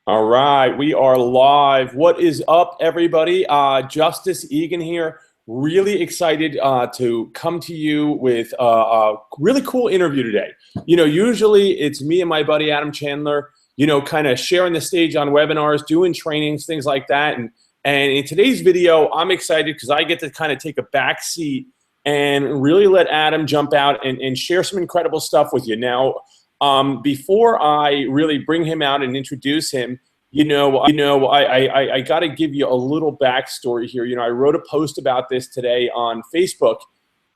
All right, we are live. What is up, everybody? Justice Egan here. Really excited to come to you with a really cool interview today. Usually it's me and my buddy Adam Chandler, kind of sharing the stage on webinars, doing trainings, things like that. And in today's video, I'm excited because I get to kind of take a back seat and really let Adam jump out and share some incredible stuff with you. Now, before I really bring him out and introduce him, I got to give you a little backstory here. I wrote a post about this today on Facebook,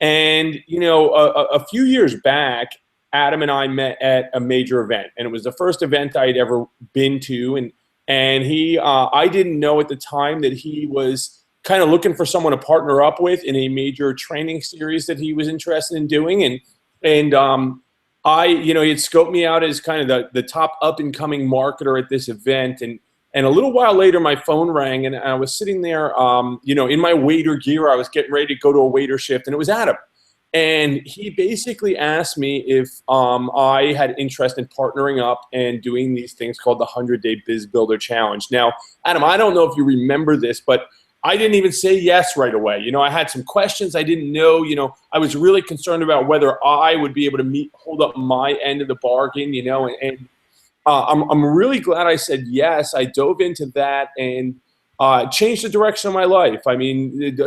and a few years back, Adam and I met at a major event, and it was the first event I'd ever been to, and I didn't know at the time that he was kind of looking for someone to partner up with in a major training series that he was interested in doing, and he had scoped me out as kind of the top up-and-coming marketer at this event. And a little while later, my phone rang, and I was sitting there, in my waiter gear. I was getting ready to go to a waiter shift, and it was Adam. And he basically asked me if I had interest in partnering up and doing these things called the 100-Day Biz Builder Challenge. Now, Adam, I don't know if you remember this, but I didn't even say yes right away. I had some questions I didn't know. I was really concerned about whether I would be able to hold up my end of the bargain, and I'm really glad I said yes. I dove into that and changed the direction of my life. I mean, it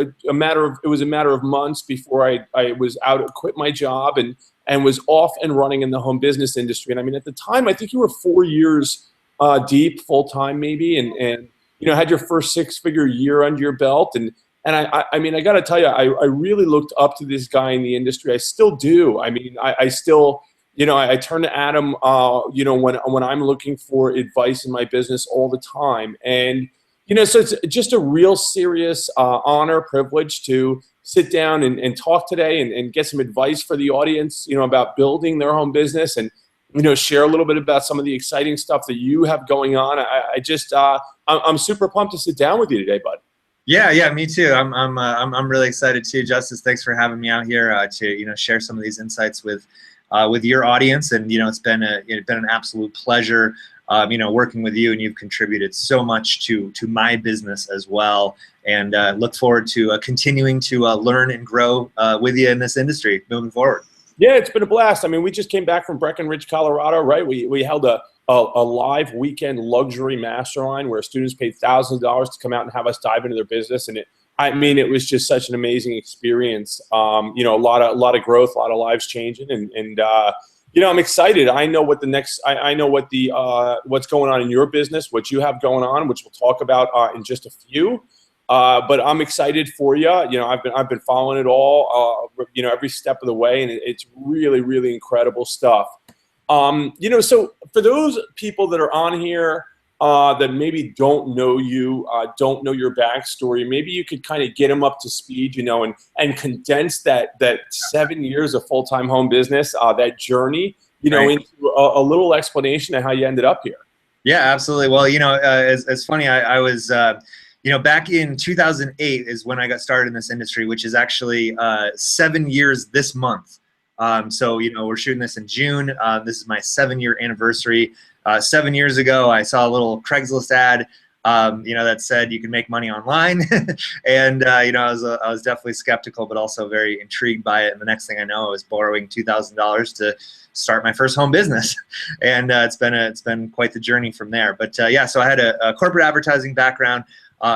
was a matter of months before I was quit my job and was off and running in the home business industry. And I mean, at the time, I think you were 4 years deep, full time maybe, and had your first six-figure year under your belt. And I mean, I got to tell you, I really looked up to this guy in the industry. I still do. I mean, I still, I turn to Adam, when I'm looking for advice in my business all the time. And, so it's just a real serious honor, privilege to sit down and talk today and get some advice for the audience, about building their home business and, share a little bit about some of the exciting stuff that you have going on. I'm super pumped to sit down with you today, bud. Yeah, me too. I'm really excited too, Justice. Thanks for having me out here to share some of these insights with your audience. And it's been an absolute pleasure working with you, and you've contributed so much to my business as well. And look forward to continuing to learn and grow with you in this industry moving forward. Yeah, it's been a blast. I mean, we just came back from Breckenridge, Colorado, right? We held a live weekend luxury mastermind where students paid thousands of dollars to come out and have us dive into their business. And it was just such an amazing experience. A lot of growth, a lot of lives changing, and I'm excited. I know what what's going on in your business, what you have going on, which we'll talk about in just a few. But I'm excited for you. I've been following it all, every step of the way, and it's really, really incredible stuff. So for those people that are on here that maybe don't know you, don't know your backstory, maybe you could kind of get them up to speed, and condense that 7 years of full-time home business, that journey, Right. into a little explanation of how you ended up here. Yeah, absolutely. Well, it's funny. I was, back in 2008 is when I got started in this industry, which is actually 7 years this month. So, we're shooting this in June. This is my 7-year anniversary. 7 years ago, I saw a little Craigslist ad, that said you can make money online. And, I was definitely skeptical, but also very intrigued by it. And the next thing I know, I was borrowing $2,000 to start my first home business. And it's been quite the journey from there. But yeah, so I had a corporate advertising background.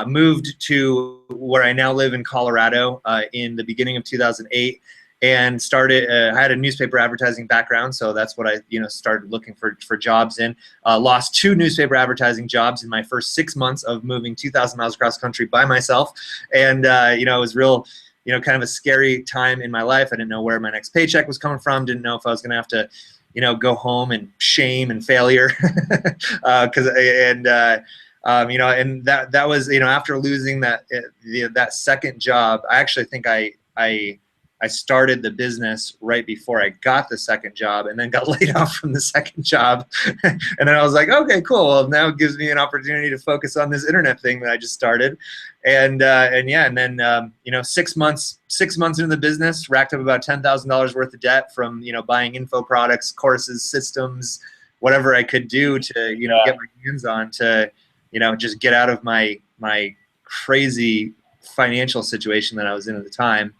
Moved to where I now live in Colorado in the beginning of 2008, and started. I had a newspaper advertising background, so that's what I started looking for jobs in. Lost 2 newspaper advertising jobs in my first 6 months of moving 2,000 miles across the country by myself, and it was real. Kind of a scary time in my life. I didn't know where my next paycheck was coming from. Didn't know if I was going to have to, go home and shame and failure, and that was, after losing that second job, I actually think I started the business right before I got the second job, and then got laid off from the second job. And then I was like, okay, cool. Well, now it gives me an opportunity to focus on this internet thing that I just started. And then 6 months into the business, racked up about $10,000 worth of debt from buying info products, courses, systems, whatever I could do to, you know, get my hands on to, you know, just get out of my crazy financial situation that I was in at the time.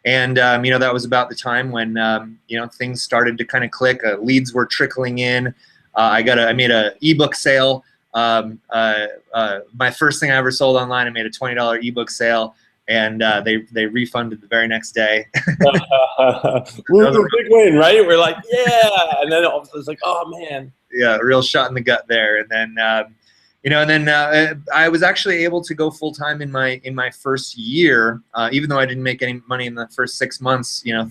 And, you know, that was about the time when, you know, things started to kind of click. Leads were trickling in. I made a ebook sale. My first thing I ever sold online, I made a $20 ebook sale, and they refunded the very next day. Big win, right? We're like, yeah, and then it was like, oh man. Yeah, real shot in the gut there. And then, you know, and then I was actually able to go full time in my first year, even though I didn't make any money in the first 6 months. You know,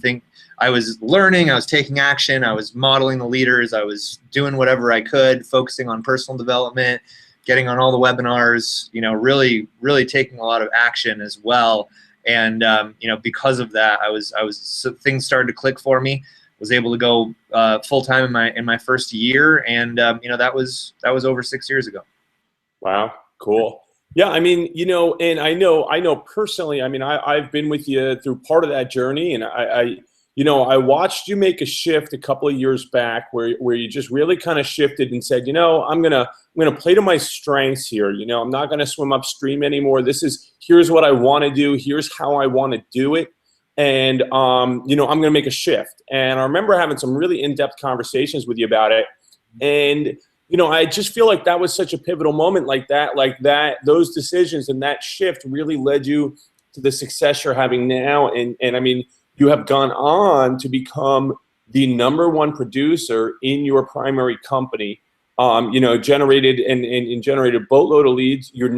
I was learning, I was taking action, I was modeling the leaders, I was doing whatever I could, focusing on personal development, getting on all the webinars. You know, really taking a lot of action as well. And you know, because of that, so things started to click for me. Was able to go full time in my first year, and you know, that was over 6 years ago. Wow, cool. Yeah, I mean, you know, and I know personally. I mean, I've been with you through part of that journey, and you know, I watched you make a shift a couple of years back where you just really kind of shifted and said, you know, I'm gonna play to my strengths here. You know, I'm not gonna swim upstream anymore. Here's what I want to do. Here's how I want to do it. And, you know, I'm going to make a shift. And I remember having some really in-depth conversations with you about it. And, you know, I just feel like that was such a pivotal moment like that, those decisions and that shift really led you to the success you're having now. And I mean, you have gone on to become the #1 producer in your primary company, you know, generated a boatload of leads. You're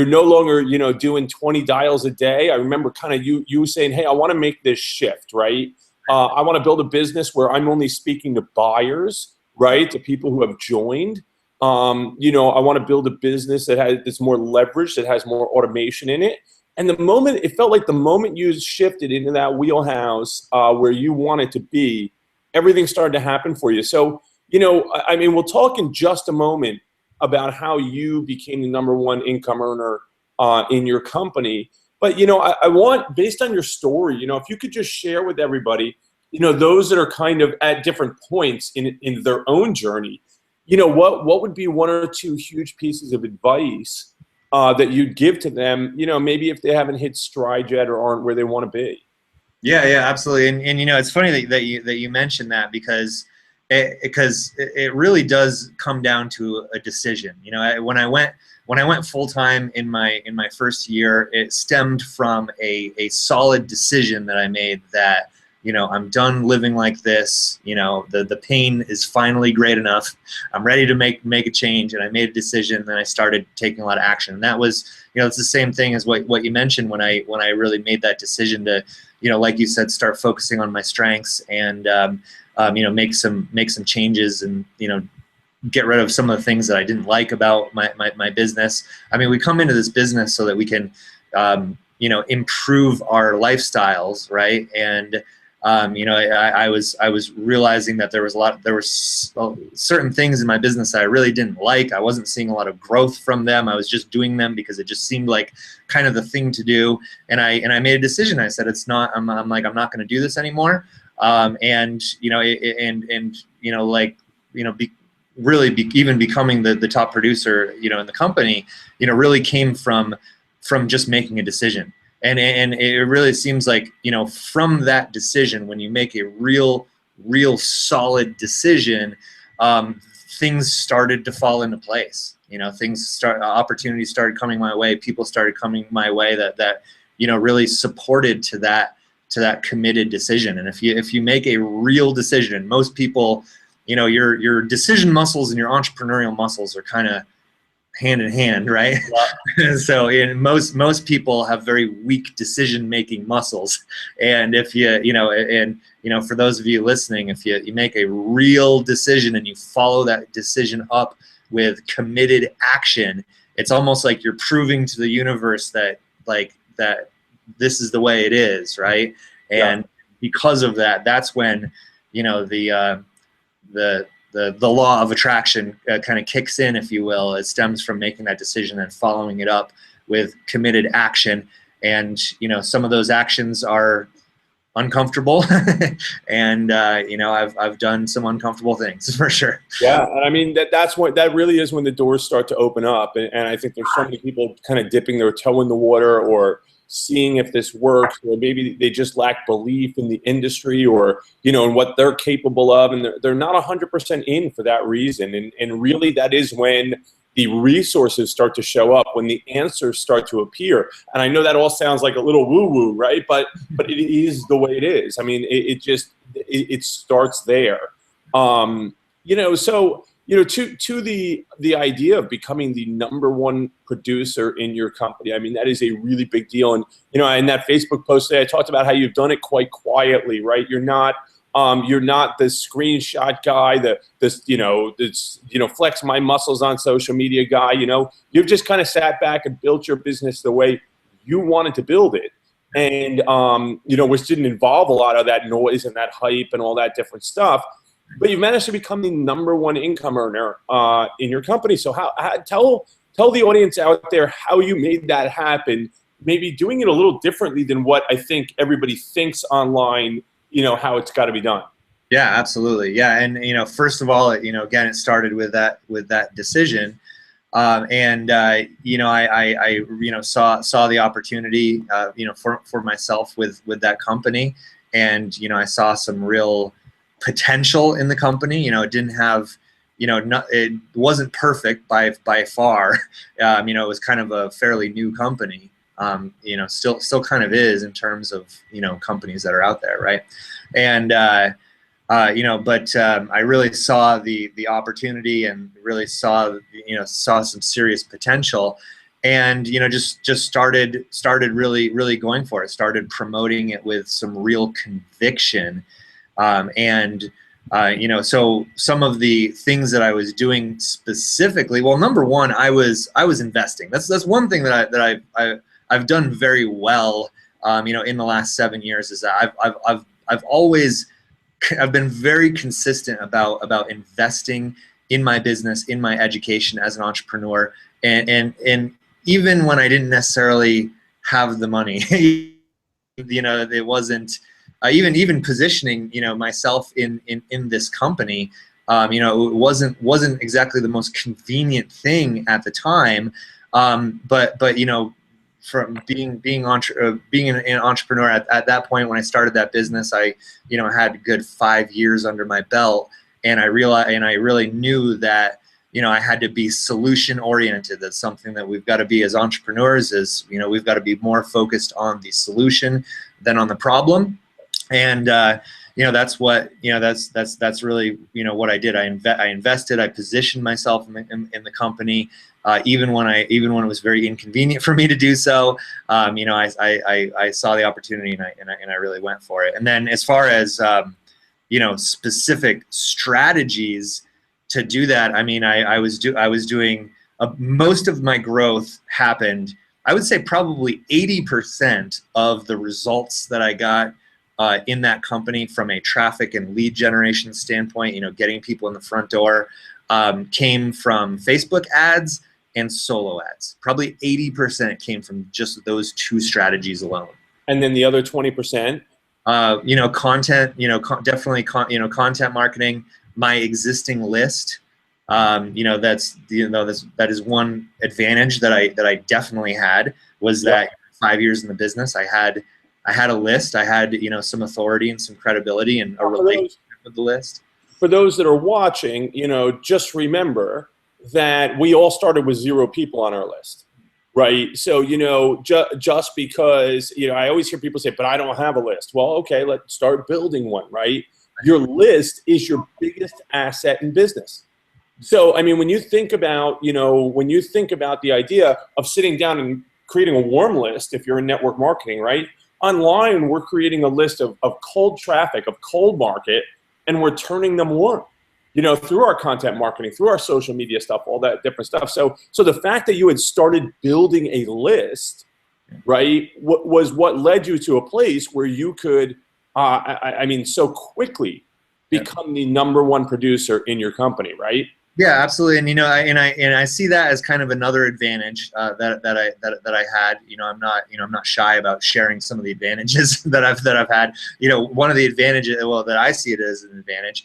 no longer, you know, doing 20 dials a day. I remember kind of you saying, hey, I want to make this shift, right? I want to build a business where I'm only speaking to buyers, right? To people who have joined. You know, I want to build a business that's more leveraged, that has more automation in it. And it felt like the moment you shifted into that wheelhouse where you wanted to be, everything started to happen for you. So, you know, I mean, we'll talk in just a moment about how you became the #1 income earner in your company. But, you know, I want, based on your story, you know, if you could just share with everybody, you know, those that are kind of at different points in their own journey, you know, what would be 1 or 2 huge pieces of advice that you'd give to them, you know, maybe if they haven't hit stride yet or aren't where they want to be? Yeah, absolutely. And you know, it's funny that you mentioned that, because it really does come down to a decision. You know, when I went full time in my first year, it stemmed from a solid decision that I made that, you know, I'm done living like this. You know, the pain is finally great enough. I'm ready to make a change, and I made a decision. And I started taking a lot of action. And that was, you know, it's the same thing as what you mentioned when I really made that decision to, you know, like you said, start focusing on my strengths and you know, make some changes, and, you know, get rid of some of the things that I didn't like about my business. I mean, we come into this business so that we can, you know, improve our lifestyles, right? And you know, I was realizing that there were certain things in my business that I really didn't like. I wasn't seeing a lot of growth from them. I was just doing them because it just seemed like kind of the thing to do. And I made a decision. I said, it's not. I'm not going to do this anymore. And you know, and you know, like, you know, even becoming the top producer, you know, in the company, you know, really came from just making a decision. And it really seems like, you know, from that decision, when you make a real solid decision, things started to fall into place. You know, opportunities started coming my way. People started coming my way that you know, really supported to that committed decision. And if you make a real decision, most people, you know, your decision muscles and your entrepreneurial muscles are kind of hand in hand, right? Yeah. So most people have very weak decision-making muscles. And if you know, for those of you listening, if you make a real decision and you follow that decision up with committed action, it's almost like you're proving to the universe that this is the way it is, right? And because of that, that's when, you know, the law of attraction kind of kicks in, if you will. It stems from making that decision and following it up with committed action. And, you know, some of those actions are uncomfortable, and you know, I've done some uncomfortable things for sure. Yeah, and I mean that really is when the doors start to open up, and I think there's so many people kind of dipping their toe in the water or seeing if this works, or maybe they just lack belief in the industry, or in what they're capable of, and they're not 100% in for that reason. And really, that is when the resources start to show up, when the answers start to appear. And I know that all sounds like a little woo-woo, right? But it is the way it is. I mean, it starts there. So to the idea of becoming the #1 producer in your company, I mean, that is a really big deal. And in that Facebook post today, I talked about how you've done it quite quietly, right? You're not the screenshot guy, flex my muscles on social media guy. You've just kind of sat back and built your business the way you wanted to build it. And, which didn't involve a lot of that noise and that hype and all that different stuff. But you've managed to become the #1 income earner in your company. So tell the audience out there how you made that happen, maybe doing it a little differently than what I think everybody thinks online, how it's got to be done. Yeah, absolutely. Yeah. And, first of all, again, it started with that decision. I saw the opportunity, for myself with that company. And, I saw some real potential in the company. It didn't have, it wasn't perfect by far. It was kind of a fairly new company. Still kind of is in terms of, companies that are out there. Right. And, I really saw the opportunity and really saw some serious potential, and just started really going for it. Started promoting it with some real conviction, so some of the things that I was doing specifically. Well, #1, I was investing. That's one thing that I've done very well. In the last 7 years, is that I've been very consistent about investing in my business, in my education as an entrepreneur, and even when I didn't necessarily have the money, it wasn't even positioning myself in this company. It wasn't exactly the most convenient thing at the time, but from being an entrepreneur at that point when I started that business, I had a good 5 years under my belt, and I really knew that I had to be solution oriented. That's something that we've got to be as entrepreneurs. Is we've got to be more focused on the solution than on the problem, and that's what that's really what I did. I invested. I positioned myself in the company. Even when it was very inconvenient for me to do so, I saw the opportunity, and I really went for it. And then as far as specific strategies to do that, I mean, I was doing most of my growth happened. I would say probably 80% of the results that I got in that company from a traffic and lead generation standpoint, getting people in the front door, came from Facebook ads and solo ads. Probably 80% came from just those two strategies alone. And then the other 20%? Content, definitely content marketing, my existing list. That is one advantage that I definitely had, was that 5 years in the business, I had a list. I had, some authority and some credibility and a relationship with the list. For those that are watching, just remember that we all started with 0 people on our list, right? So, just because, I always hear people say, but I don't have a list. Well, okay, let's start building one, right? Your list is your biggest asset in business. So, I mean, when you think about the idea of sitting down and creating a warm list, if you're in network marketing, right? Online, we're creating a list of cold traffic, of cold market, and we're turning them warm, through our content marketing, through our social media stuff, all that different stuff. So the fact that you had started building a list, right, was what led you to a place where you could, so quickly become the #1 producer in your company, right? Yeah, absolutely. And I see that as kind of another advantage that I had. I'm not shy about sharing some of the advantages that I've had. One of the advantages, well, that I see it as an advantage,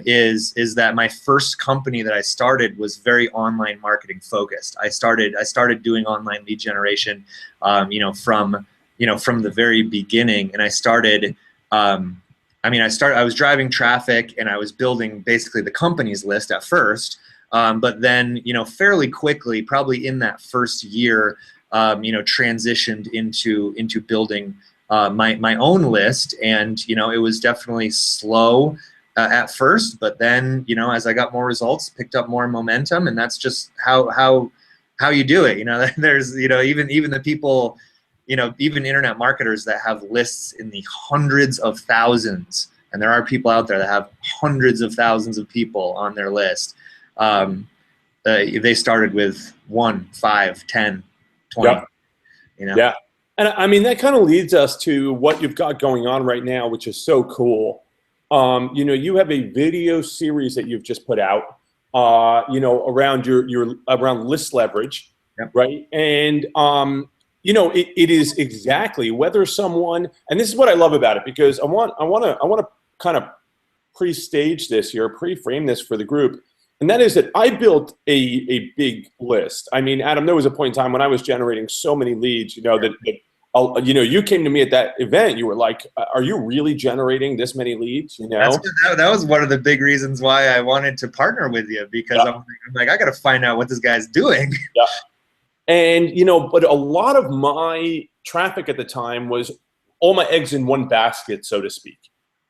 is that my first company that I started was very online marketing focused. I started doing online lead generation, from the very beginning, and I started. I was driving traffic and I was building basically the company's list at first, but then, fairly quickly, probably in that first year, transitioned into building my own list, and it was definitely slow at first, but then as I got more results, picked up more momentum, and that's just how you do it. There's even the people. Even internet marketers that have lists in the hundreds of thousands, and there are people out there that have hundreds of thousands of people on their list. They started with 1, 5, 10, 20. Yep. Yeah. And I mean, that kind of leads us to what you've got going on right now, which is so cool. You have a video series that you've just put out, around around list leverage, Yep. right? And it is exactly whether someone, and this is what I love about it, because I want to kind of pre-stage this here, pre-frame this for the group, and that is that I built a big list. I mean, Adam, there was a point in time when I was generating so many leads, you came to me at that event, you were like, are you really generating this many leads? That was one of the big reasons why I wanted to partner with you, because I'm like, I got to find out what this guy's doing. Yeah. And, but a lot of my traffic at the time was all my eggs in one basket, so to speak.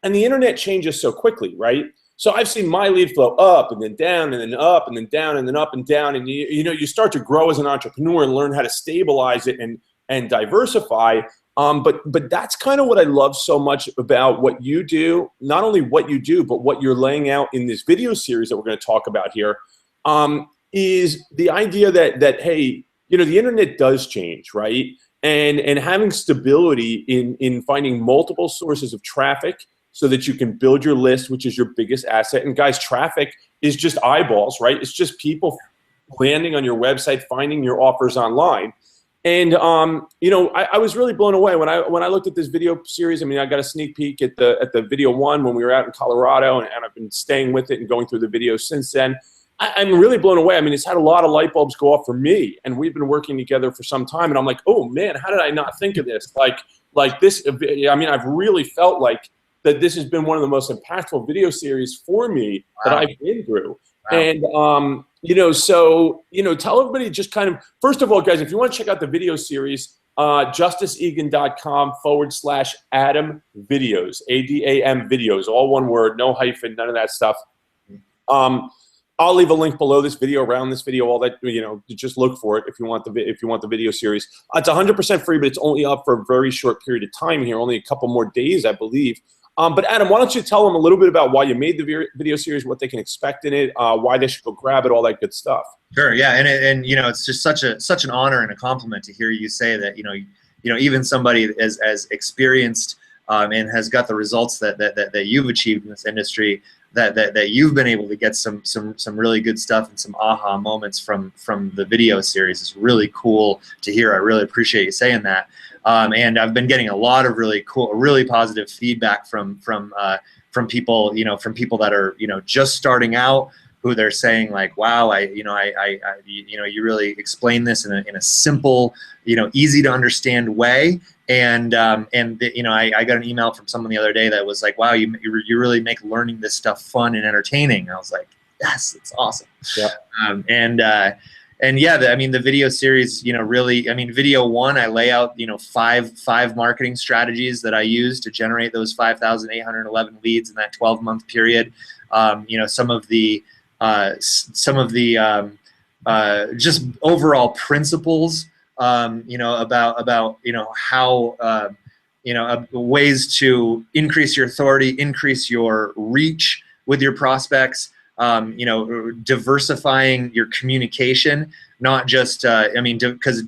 And the internet changes so quickly, right? So I've seen my lead flow up and then down and then up and then down and then up and down. And, you start to grow as an entrepreneur and learn how to stabilize it and diversify. But that's kind of what I love so much about what you do, not only what you do, but what you're laying out in this video series that we're going to talk about here, is the idea that, hey, the internet does change, right? And having stability in finding multiple sources of traffic so that you can build your list, which is your biggest asset. And guys, traffic is just eyeballs, right? It's just people landing on your website, finding your offers online. And I was really blown away when I looked at this video series. I mean, I got a sneak peek at the video one when we were out in Colorado, and I've been staying with it and going through the videos since then. I'm really blown away. I mean, it's had a lot of light bulbs go off for me, and we've been working together for some time. And I'm like, oh man, how did I not think of this? Like this. I mean, I've really felt like that this has been one of the most impactful video series for me that I've been through. Wow. And tell everybody just kind of, first of all, guys, if you want to check out the video series, justiceegan.com/Adam videos, ADAM videos, all one word, no hyphen, none of that stuff. I'll leave a link below this video, around this video, all that, just look for it if you want the video series. It's 100% free, but it's only up for a very short period of time here, only a couple more days, I believe. But Adam, why don't you tell them a little bit about why you made the video series, what they can expect in it, why they should go grab it, all that good stuff. Sure, yeah, and it's just such an honor and a compliment to hear you say that, even somebody as experienced and has got the results that you've achieved in this industry, that you've been able to get some really good stuff and some aha moments from the video series is really cool to hear. I really appreciate you saying that. And I've been getting a lot of really cool, really positive feedback from people, from people that are, just starting out, who they're saying like, wow, you really explain this in a simple, easy to understand way. And I got an email from someone the other day that was like, wow, you really make learning this stuff fun and entertaining. I was like, yes, it's awesome. Yeah. And yeah, the video series, really, video one, I lay out, five marketing strategies that I use to generate those 5,811 leads in that 12-month period. Some of the just overall principles, about how, ways to increase your authority, increase your reach with your prospects, diversifying your communication, not just, because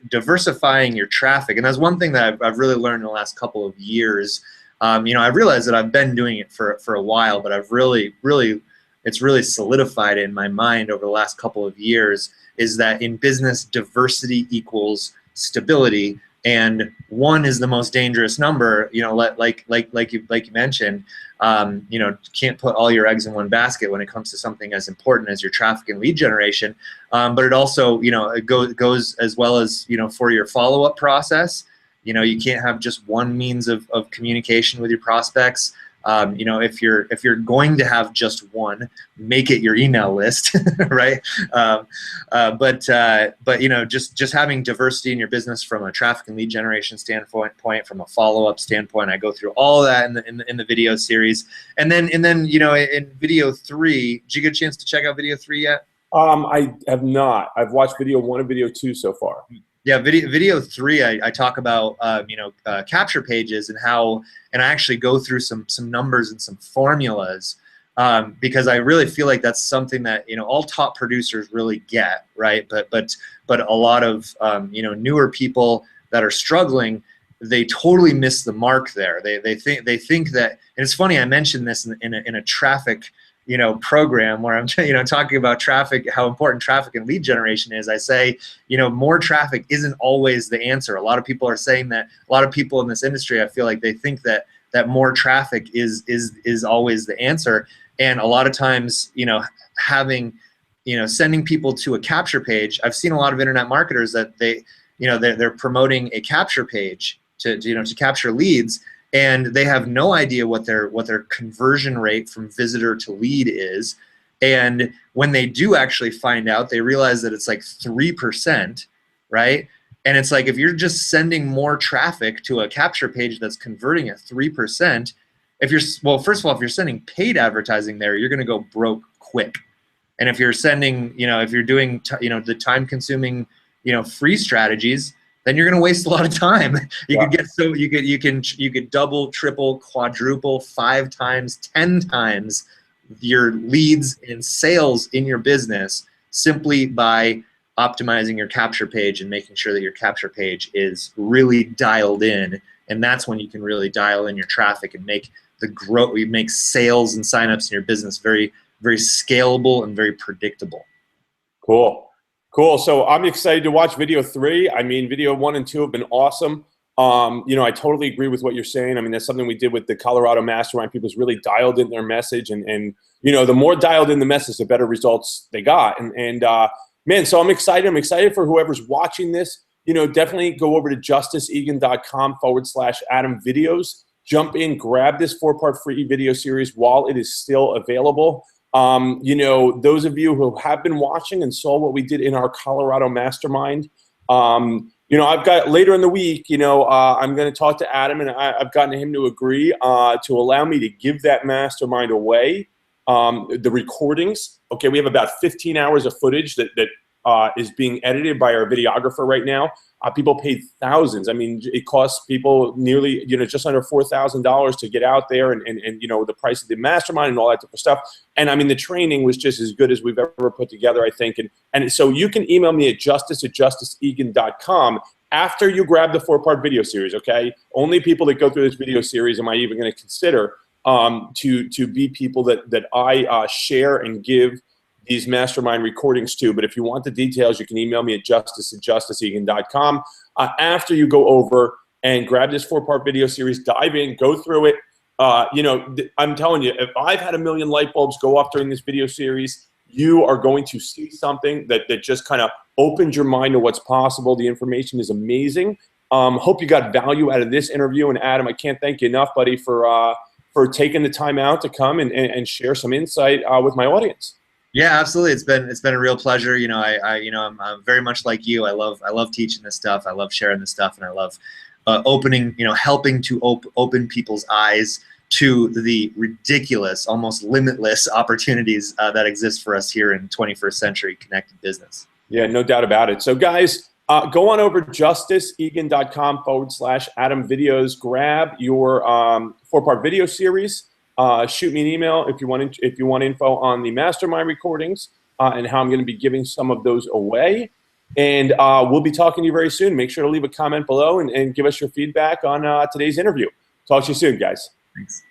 diversifying your traffic. And that's one thing that I've really learned in the last couple of years. I've realized that I've been doing it for a while, but I've really it's really solidified in my mind over the last couple of years is that in business, diversity equals stability, and one is the most dangerous number. You know, like you mentioned, you know, can't put all your eggs in one basket when it comes to something as important as your traffic and lead generation. But it also, you know, it goes as well as, you know, for your follow-up process. You know, you can't have just one means of communication with your prospects. You know, if you're going to have just one, make it your email list, right? But you know, just having diversity in your business from a traffic and lead generation standpoint, from a follow-up standpoint, I go through all of that in the video series, and then you know, in video 3, did you get a chance to check out video 3 yet? I have not. I've watched video 1 and video 2 so far. Yeah, video 3, I talk about you know, capture pages and how, and I actually go through some numbers and some formulas, because I really feel like that's something that, you know, all top producers really get, right? But a lot of you know, newer people that are struggling, they totally miss the mark there. They think that, and it's funny, I mentioned this in a traffic, you know, program where I'm, you know, talking about traffic, how important traffic and lead generation is. I say, you know, more traffic isn't always the answer. A lot of people are saying that. A lot of people in this industry, I feel like they think that more traffic is always the answer. And a lot of times, you know, having, you know, sending people to a capture page. I've seen a lot of internet marketers that they're promoting a capture page to capture leads, and they have no idea what their conversion rate from visitor to lead is. And when they do actually find out, they realize that it's like 3%, right? And it's like, if you're just sending more traffic to a capture page that's converting at 3%, well, first of all, if you're sending paid advertising there, you're going to go broke quick. And if you're sending, you know, if you're doing, you know, the time-consuming, you know, free strategies, then you're going to waste a lot of time. You could get you could double, triple, quadruple, 5 times, 10 times your leads and sales in your business simply by optimizing your capture page and making sure that your capture page is really dialed in. And that's when you can really dial in your traffic and make the growth, you make sales and signups in your business very, very scalable and very predictable. Cool. Cool. So I'm excited to watch video 3. I mean, video 1 and 2 have been awesome. You know, I totally agree with what you're saying. I mean, that's something we did with the Colorado Mastermind. People's really dialed in their message, and you know, the more dialed in the message, the better results they got. And man, so I'm excited. I'm excited for whoever's watching this. You know, definitely go over to justiceegan.com/Adam videos. Jump in, grab this 4-part free video series while it is still available. You know, those of you who have been watching and saw what we did in our Colorado Mastermind, you know, I've got later in the week, you know, I'm going to talk to Adam, and I've gotten him to agree to allow me to give that mastermind away, the recordings. Okay, we have about 15 hours of footage that is being edited by our videographer right now. People paid thousands. I mean, it costs people nearly, you know, just under $4,000 to get out there, and you know, the price of the mastermind and all that different stuff. And I mean, the training was just as good as we've ever put together, I think. And so you can email me at justice@justiceegan.com after you grab the 4-part video series. Okay, only people that go through this video series am I even going to consider to be people that I share and give these mastermind recordings too. But if you want the details, you can email me at justice@justiceegan.com. After you go over and grab this 4-part video series, dive in, go through it. You know, I'm telling you, if I've had 1 million light bulbs go off during this video series, you are going to see something that just kind of opens your mind to what's possible. The information is amazing. Hope you got value out of this interview. And Adam, I can't thank you enough, buddy, for taking the time out to come and share some insight with my audience. Yeah, absolutely. It's been a real pleasure. You know, I'm very much like you. I love teaching this stuff. I love sharing this stuff, and I love helping to open people's eyes to the ridiculous, almost limitless opportunities that exist for us here in 21st century connected business. Yeah, no doubt about it. So guys, go on over to justiceegan.com/Adam videos. Grab your 4-part video series. Shoot me an email if you want info on the mastermind recordings and how I'm going to be giving some of those away. And we'll be talking to you very soon. Make sure to leave a comment below and give us your feedback on today's interview. Talk to you soon, guys. Thanks.